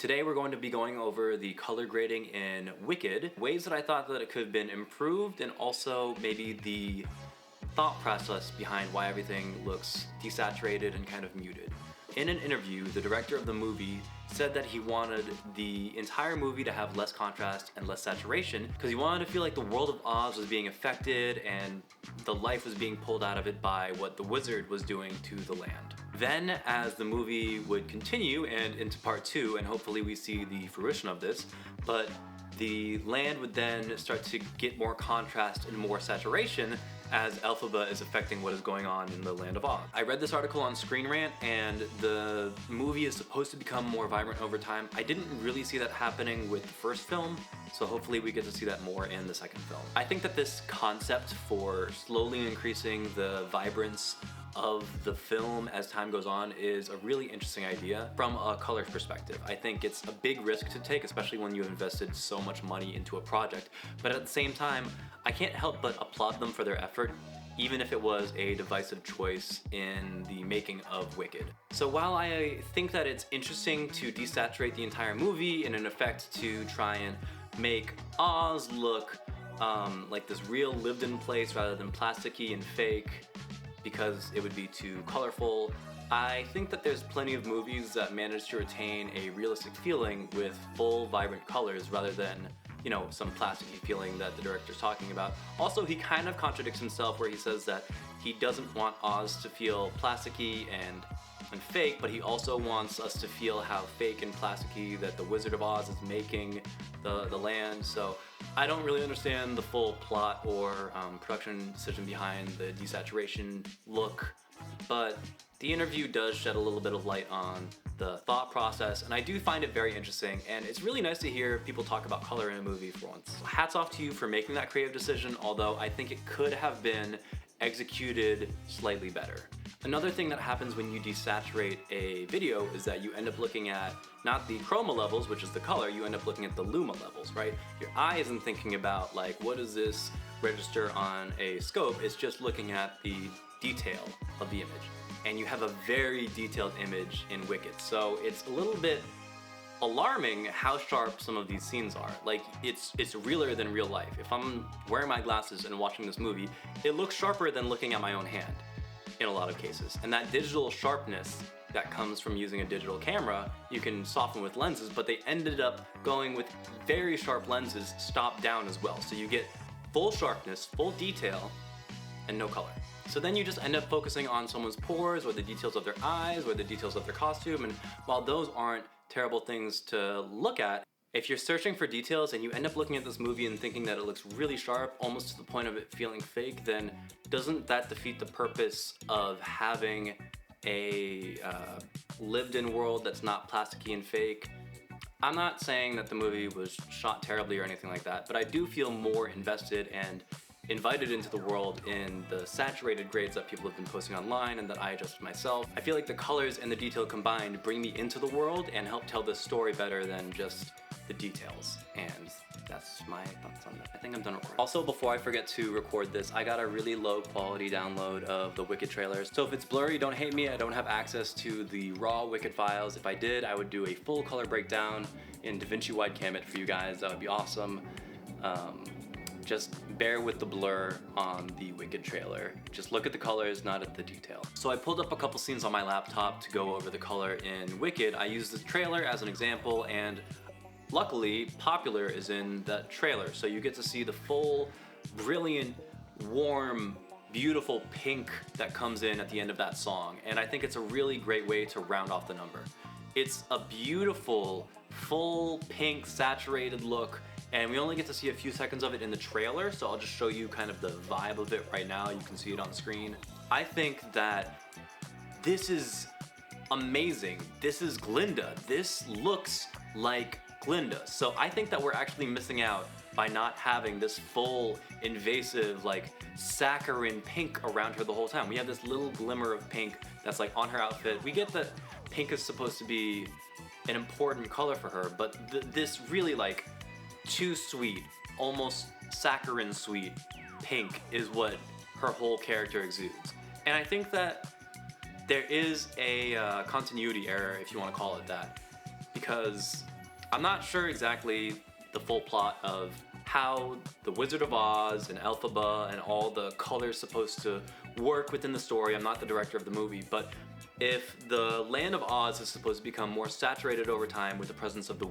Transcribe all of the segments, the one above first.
Today we're going to be going over the color grading in Wicked, ways that I thought that it could have been improved, and also maybe the thought process behind why everything looks desaturated and kind of muted. In an interview, the director of the movie said that he wanted the entire movie to have less contrast and less saturation because he wanted to feel like the world of Oz was being affected and the life was being pulled out of it by what the wizard was doing to the land. Then, as the movie would continue and into part 2, and hopefully we see the fruition of this, but the land would then start to get more contrast and more saturation as Elphaba is affecting what is going on in the land of Oz. I read this article on Screen Rant, and the movie is supposed to become more vibrant over time. I didn't really see that happening with the first film, so hopefully we get to see that more in the second film. I think that this concept for slowly increasing the vibrance of the film as time goes on is a really interesting idea from a color perspective. I think it's a big risk to take, especially when you've invested so much money into a project, but at the same time, I can't help but applaud them for their effort, even if it was a divisive choice in the making of Wicked. So while I think that it's interesting to desaturate the entire movie in an effect to try and make Oz look like this real lived-in place rather than plasticky and fake, because it would be too colorful, I think that there's plenty of movies that manage to retain a realistic feeling with full, vibrant colors rather than, some plasticky feeling that the director's talking about. Also, he kind of contradicts himself where he says that he doesn't want Oz to feel plasticky and fake, but he also wants us to feel how fake and plasticky that the Wizard of Oz is making the land. So I don't really understand the full plot or production decision behind the desaturation look, but the interview does shed a little bit of light on the thought process, and I do find it very interesting, and it's really nice to hear people talk about color in a movie for once. Hats off to you for making that creative decision, although I think it could have been executed slightly better. Another thing that happens when you desaturate a video is that you end up looking at not the chroma levels, which is the color, you end up looking at the luma levels, right? Your eye isn't thinking about what does this register on a scope, it's just looking at the detail of the image. And you have a very detailed image in Wicked, so it's a little bit alarming how sharp some of these scenes are. It's realer than real life. If I'm wearing my glasses and watching this movie, it looks sharper than looking at my own hand in a lot of cases. And that digital sharpness that comes from using a digital camera, you can soften with lenses, but they ended up going with very sharp lenses stopped down as well. So you get full sharpness, full detail, and no color. So then you just end up focusing on someone's pores or the details of their eyes or the details of their costume, and while those aren't terrible things to look at, if you're searching for details and you end up looking at this movie and thinking that it looks really sharp, almost to the point of it feeling fake, then doesn't that defeat the purpose of having a lived-in world that's not plasticky and fake? I'm not saying that the movie was shot terribly or anything like that, but I do feel more invested and invited into the world in the saturated grades that people have been posting online and that I adjusted myself. I feel like the colors and the detail combined bring me into the world and help tell this story better than just the details. And that's my thoughts on that. I think I'm done recording. Also, before I forget to record this, I got a really low quality download of the Wicked trailers. So if it's blurry, don't hate me. I don't have access to the raw Wicked files. If I did, I would do a full color breakdown in DaVinci Wide Camera for you guys. That would be awesome. Just bear with the blur on the Wicked trailer. Just look at the colors, not at the detail. So I pulled up a couple scenes on my laptop to go over the color in Wicked. I used the trailer as an example, and luckily, Popular is in that trailer. So you get to see the full, brilliant, warm, beautiful pink that comes in at the end of that song. And I think it's a really great way to round off the number. It's a beautiful, full pink, saturated look, and we only get to see a few seconds of it in the trailer, so I'll just show you kind of the vibe of it right now. You can see it on the screen. I think that this is amazing. This is Glinda. This looks like Glinda. So I think that we're actually missing out by not having this full, invasive, saccharine pink around her the whole time. We have this little glimmer of pink that's on her outfit. We get that pink is supposed to be an important color for her, but this really too sweet, almost saccharine sweet pink is what her whole character exudes. And I think that there is a continuity error, if you want to call it that, because I'm not sure exactly the full plot of how the Wizard of Oz and Elphaba and all the colors supposed to work within the story. I'm not the director of the movie, but if the land of Oz is supposed to become more saturated over time with the presence of the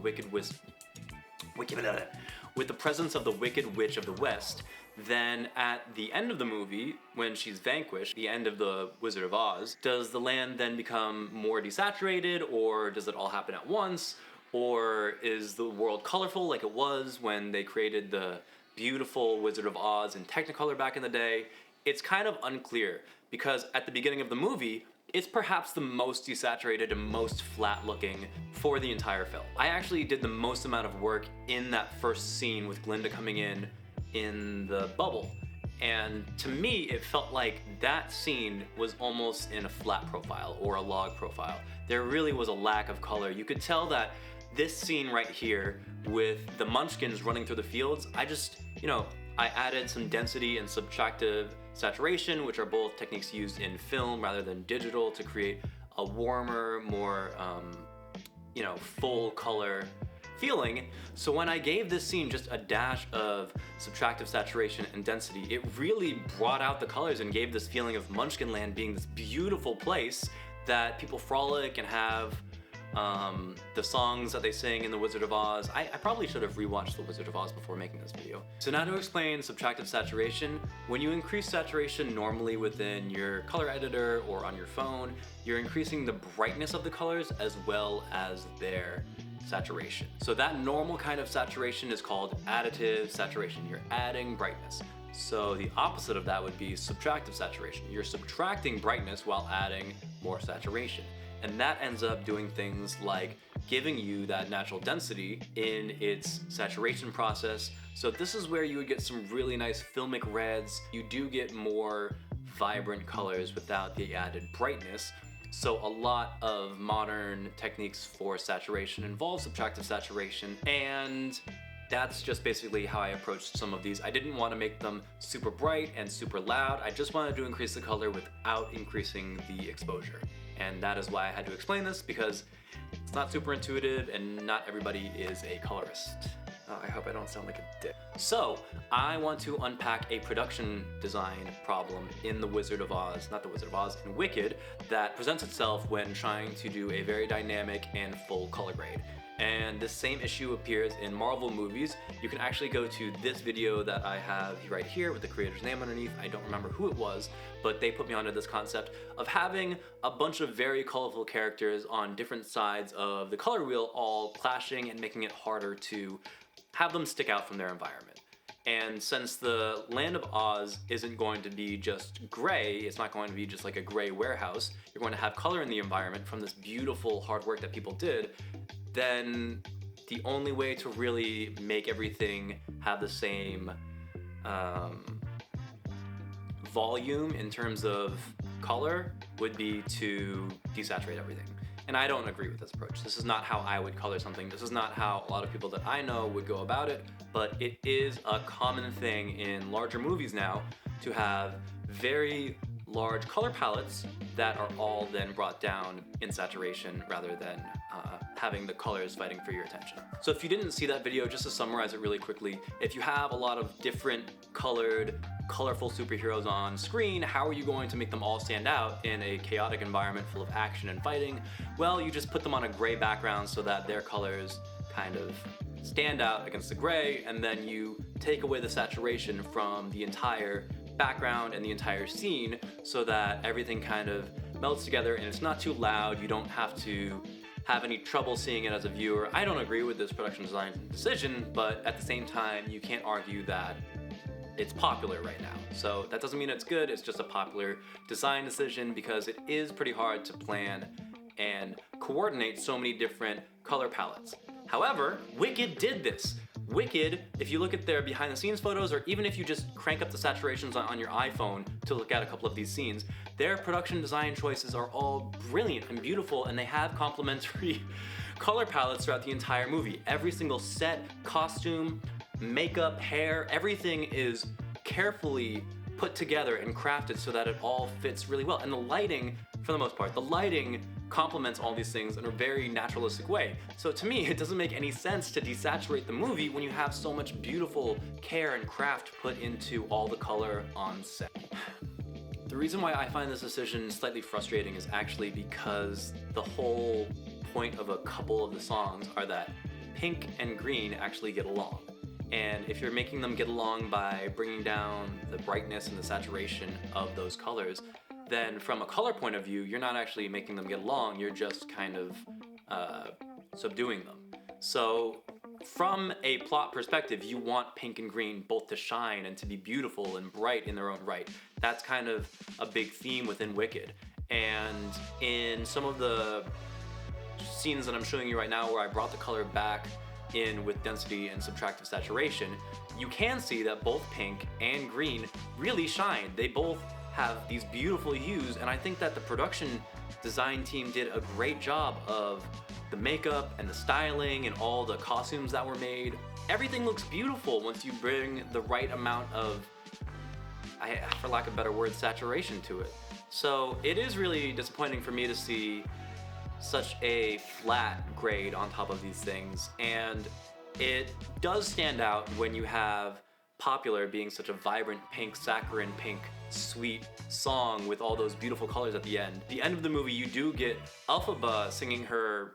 with the presence of the Wicked Witch of the West, then at the end of the movie, when she's vanquished, the end of the Wizard of Oz, does the land then become more desaturated, or does it all happen at once? Or is the world colorful like it was when they created the beautiful Wizard of Oz in Technicolor back in the day? It's kind of unclear, because at the beginning of the movie, it's perhaps the most desaturated and most flat looking for the entire film. I actually did the most amount of work in that first scene with Glinda coming in the bubble. And to me, it felt like that scene was almost in a flat profile or a log profile. There really was a lack of color. You could tell that this scene right here with the Munchkins running through the fields, I added some density and subtractive saturation, which are both techniques used in film rather than digital, to create a warmer, more, full color feeling. So when I gave this scene just a dash of subtractive saturation and density, it really brought out the colors and gave this feeling of Munchkinland being this beautiful place that people frolic and have the songs that they sing in The Wizard of Oz. I probably should have rewatched The Wizard of Oz before making this video. So now to explain subtractive saturation, when you increase saturation normally within your color editor or on your phone, you're increasing the brightness of the colors as well as their saturation. So that normal kind of saturation is called additive saturation. You're adding brightness. So the opposite of that would be subtractive saturation. You're subtracting brightness while adding more saturation. And that ends up doing things like giving you that natural density in its saturation process. So this is where you would get some really nice filmic reds. You do get more vibrant colors without the added brightness. So a lot of modern techniques for saturation involve subtractive saturation, and that's just basically how I approached some of these. I didn't want to make them super bright and super loud. I just wanted to increase the color without increasing the exposure. And that is why I had to explain this, because it's not super intuitive and not everybody is a colorist. I hope I don't sound like a dick. So, I want to unpack a production design problem in The Wizard of Oz, not The Wizard of Oz, in Wicked, that presents itself when trying to do a very dynamic and full color grade. And this same issue appears in Marvel movies. You can actually go to this video that I have right here with the creator's name underneath. I don't remember who it was, but they put me onto this concept of having a bunch of very colorful characters on different sides of the color wheel all clashing and making it harder to have them stick out from their environment. And since the Land of Oz isn't going to be just gray, it's not going to be just like a gray warehouse, you're going to have color in the environment from this beautiful hard work that people did, then the only way to really make everything have the same volume in terms of color would be to desaturate everything. And I don't agree with this approach. This is not how I would color something. This is not how a lot of people that I know would go about it, but it is a common thing in larger movies now to have very large color palettes that are all then brought down in saturation rather than having the colors fighting for your attention. So if you didn't see that video, just to summarize it really quickly, if you have a lot of different colorful superheroes on screen, how are you going to make them all stand out in a chaotic environment full of action and fighting? Well, you just put them on a gray background so that their colors kind of stand out against the gray, and then you take away the saturation from the entire background and the entire scene so that everything kind of melts together and it's not too loud. You don't have to have any trouble seeing it as a viewer. I don't agree with this production design decision, but at the same time, you can't argue that it's popular right now. So that doesn't mean it's good, it's just a popular design decision because it is pretty hard to plan and coordinate so many different color palettes. However, Wicked did this. Wicked, if you look at their behind the scenes photos, or even if you just crank up the saturations on your iPhone to look at a couple of these scenes, their production design choices are all brilliant and beautiful, and they have complementary color palettes throughout the entire movie. Every single set, costume, makeup, hair, everything is carefully put together and crafted so that it all fits really well. And the lighting, for the most part, the lighting complements all these things in a very naturalistic way. So to me, it doesn't make any sense to desaturate the movie when you have so much beautiful care and craft put into all the color on set. The reason why I find this decision slightly frustrating is actually because the whole point of a couple of the songs are that pink and green actually get along. And if you're making them get along by bringing down the brightness and the saturation of those colors, then from a color point of view, you're not actually making them get along, you're just kind of subduing them. So from a plot perspective, you want pink and green both to shine and to be beautiful and bright in their own right. That's kind of a big theme within Wicked. And in some of the scenes that I'm showing you right now where I brought the color back in with density and subtractive saturation, you can see that both pink and green really shine. They both have these beautiful hues, and I think that the production design team did a great job of the makeup and the styling and all the costumes that were made. Everything looks beautiful once you bring the right amount of, for lack of a better word, saturation to it. So it is really disappointing for me to see such a flat grade on top of these things, and it does stand out when you have Popular being such a vibrant pink, saccharine pink, sweet song with all those beautiful colors at the end. The end of the movie, you do get Elphaba singing her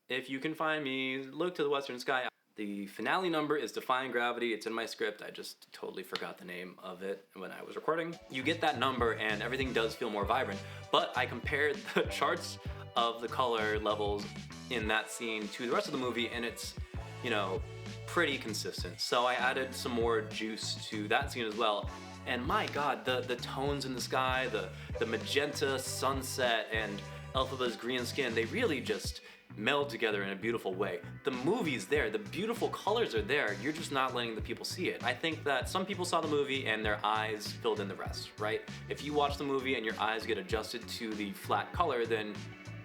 If You Can Find Me, Look to the Western Sky. The finale number is Defying Gravity. It's in my script. I just totally forgot the name of it when I was recording. You get that number and everything does feel more vibrant, but I compared the charts of the color levels in that scene to the rest of the movie, and it's, you know, pretty consistent. So I added some more juice to that scene as well. And my god, the tones in the sky, the magenta sunset and Elphaba's green skin, they really just meld together in a beautiful way. The movie's there, the beautiful colors are there, you're just not letting the people see it. I think that some people saw the movie and their eyes filled in the rest, right? If you watch the movie and your eyes get adjusted to the flat color, then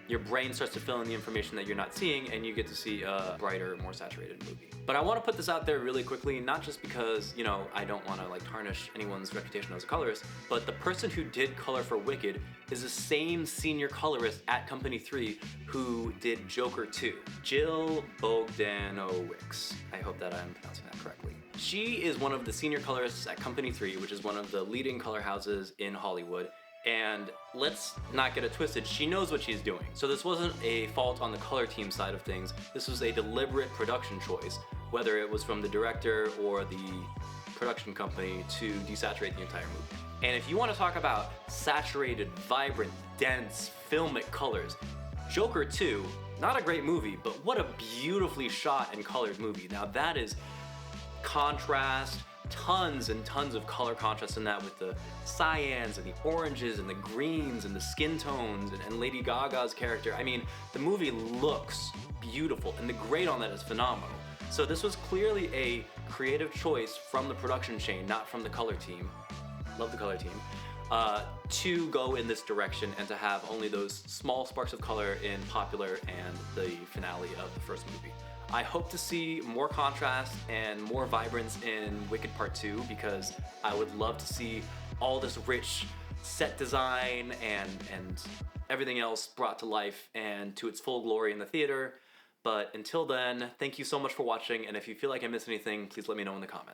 your brain starts to fill in the information that you're not seeing, and you get to see a brighter, more saturated movie. But I want to put this out there really quickly, not just because, you know, I don't want to like tarnish anyone's reputation as a colorist, but the person who did color for Wicked is the same senior colorist at Company 3 who did Joker 2, Jill Bogdanowicz. I hope that I'm pronouncing that correctly. She is one of the senior colorists at Company 3, which is one of the leading color houses in Hollywood. And let's not get it twisted, she knows what she's doing. So this wasn't a fault on the color team side of things, this was a deliberate production choice, whether it was from the director or the production company to desaturate the entire movie. And if you want to talk about saturated, vibrant, dense, filmic colors, Joker 2, not a great movie, but what a beautifully shot and colored movie. Now that is contrast, tons and tons of color contrast in that with the cyans and the oranges and the greens and the skin tones and Lady Gaga's character. I mean, the movie looks beautiful and the grade on that is phenomenal. So this was clearly a creative choice from the production chain, not from the color team. Love the color team. To go in this direction and to have only those small sparks of color in Popular and the finale of the first movie. I hope to see more contrast and more vibrance in Wicked Part 2 because I would love to see all this rich set design and everything else brought to life and to its full glory in the theater. But until then, thank you so much for watching, and if you feel like I missed anything, please let me know in the comments.